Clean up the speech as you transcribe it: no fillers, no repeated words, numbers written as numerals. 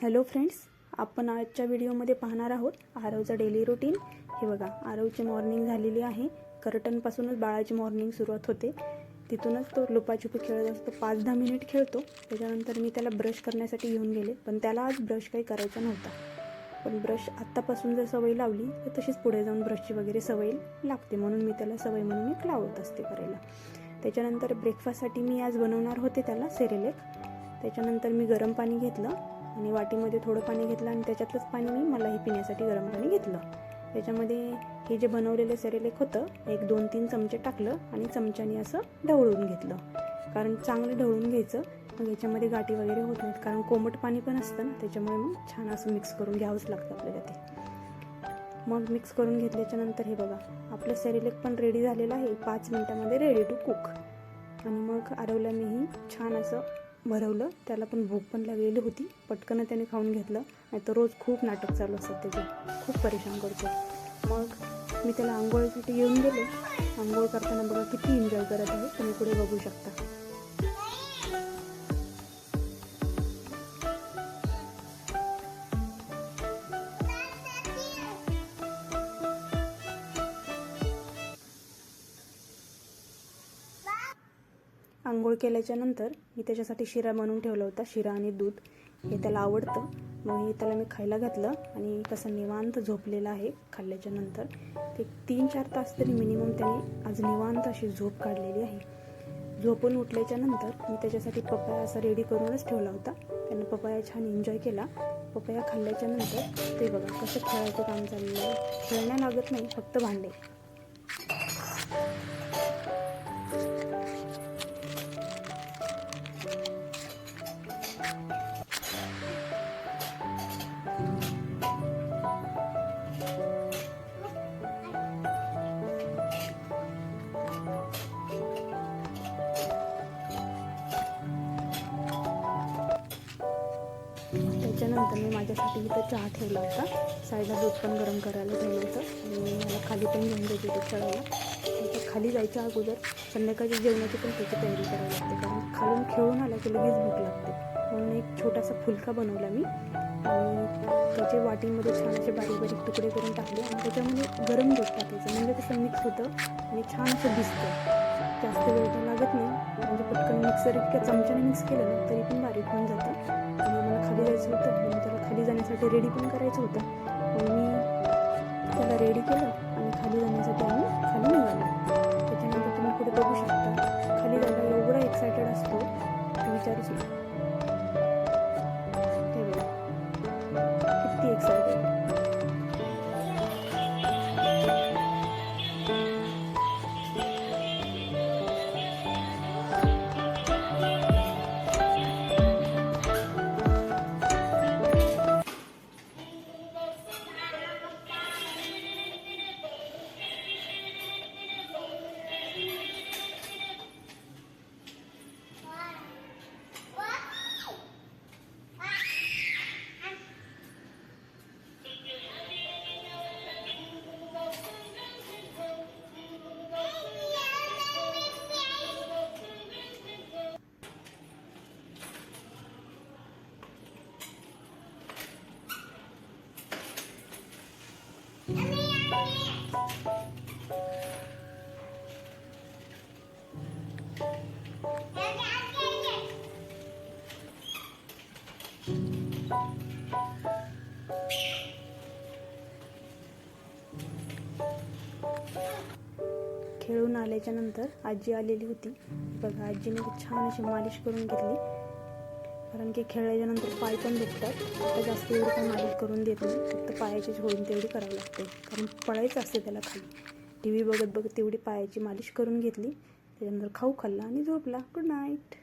Hello friends, आपण आजच्या व्हिडिओमध्ये पाहणार आहोत आरवचं डेली रुटीन. हे बघा, आरवची मॉर्निंग झालेली आहे. कर्टनपासूनच बाळाची मॉर्निंग सुरुवात होते. तिथूनच तो लुपाछुपी खेळत असतो. 5-10 मिनिट खेळतो. त्याच्यानंतर मी त्याला ब्रश करण्यासाठी घेऊन गेले, पण त्याला आज ब्रश काही करायचा नव्हता. पण ब्रश आत्तापासून जर सवय लावली तर तशीच पुढे जाऊन ब्रशची वगैरे सवय लागते, म्हणून मी त्याला सवय म्हणून एक लावत असते करायला. त्याच्यानंतर ब्रेकफास्टसाठी मी आज बनवणार होते त्याला सेरेलेक. त्याच्यानंतर मी गरम पाणी घेतलं आणि वाटीमध्ये थोडं पाणी घेतलं आणि त्याच्यातलंच पाणी मी मलाही पिण्यासाठी गरम पाणी घेतलं. त्याच्यामध्ये हे जे बनवलेलं सेरेलेक होतं 1-2-3 चमचे टाकलं आणि चमच्याने असं ढवळून घेतलं. कारण चांगलं ढवळून घ्यायचं, मग याच्यामध्ये गाठी वगैरे होत नाहीत. कारण कोमट पाणी पण असतं ना, त्याच्यामुळे मग छान असं मिक्स करून घ्यावंच लागतं आपल्याला ते. मग मिक्स करून घेतल्याच्यानंतर हे बघा, आपलं सेरेलेक पण रेडी झालेलं आहे. 5 मिनिटामध्ये रेडी टू कुक. आणि मग आरवला मीही छान असं भरवलं. त्याला पण भूक पण लागलेली होती. पटकन त्याने खाऊन घेतलं. नाही तर रोज खूप नाटक चालू असतात त्याचे, खूप परेशान करतो. मग मी त्याला आंघोळीसाठी घेऊन गेले. आंघोळ करताना बघा किती एन्जॉय करत आहे, तुम्ही पुढे बघू शकता. आंघोळ केल्याच्यानंतर मी त्याच्यासाठी शिरा बनवून ठेवला होता. शिरा आणि दूध हे त्याला आवडतं. मग हे त्याला मी खायला घातलं आणि कसं निवांत झोपलेला आहे. खाल्ल्याच्यानंतर ते 3-4 तास तरी मिनिमम त्याने आज निवांत अशी झोप काढलेली आहे. झोपून उठल्याच्यानंतर मी त्याच्यासाठी पपया असा रेडी करूनच ठेवला होता. त्यानं पपया छान एन्जॉय केला. पपया खाल्ल्याच्यानंतर ते बघा कसं खेळायचं काम चाललेलं आहे. खेळण्या लागत नाही, फक्त भांडे. त्याच्यानंतर मी माझ्यासाठी इथं चहा ठेवला होता. साईडला दूध पण गरम करायला ठेवलं होतं आणि मला खाली पण घेऊन जायचं होतं खेळायला. त्याच्या खाली जायच्या अगोदर संध्याकाळची जेवणाची पण त्याची तयारी करावी लागते, कारण खालून खेळून आला की लगेच भूक लागते. म्हणून एक छोटासा फुलका बनवला मी आणि त्याचे वाटीमध्ये छान असे बारीक बारीक तुकडे करून टाकले आणि त्याच्यामध्ये गरम दूध टाकायचं, म्हणजे कसं मिक्स होतं आणि छान असं दिसतं. जास्त वेळ तर लागत नाही, म्हणजे पटकन मिक्सर इतक्या चमच्याने मिक्स केलं ना तरी पण बारीक होऊन जातं. आणि मला खाली जायचं होतं, म्हणून त्याला खाली जाण्यासाठी रेडी पण करायचं होतं. मग मी त्याला रेडी केलं आणि खाली जाण्यासाठी आम्ही खाली निघालो. त्याच्यानंतर तुम्ही पुढे बघू शकता, खाली जायला एवढा एक्सायटेड असतो की विचारूच नका. हे बघा किती एक्सायटेड. खेळून आल्याच्या नंतर आजी आलेली होती. बघा, आजीने छान अशी मालिश करून घेतली, कारण की खेळल्याच्यानंतर पाय पण दुखतात. आता जास्त एवढी पण मालिश करून देत नाही, फक्त पायाची होईल तेवढी करावी लागते, कारण पळायचं असते त्याला खाली. TV बघत बघत तेवढी पायाची मालिश करून घेतली. त्याच्यानंतर खाऊ खाल्ला आणि झोपला. Good night.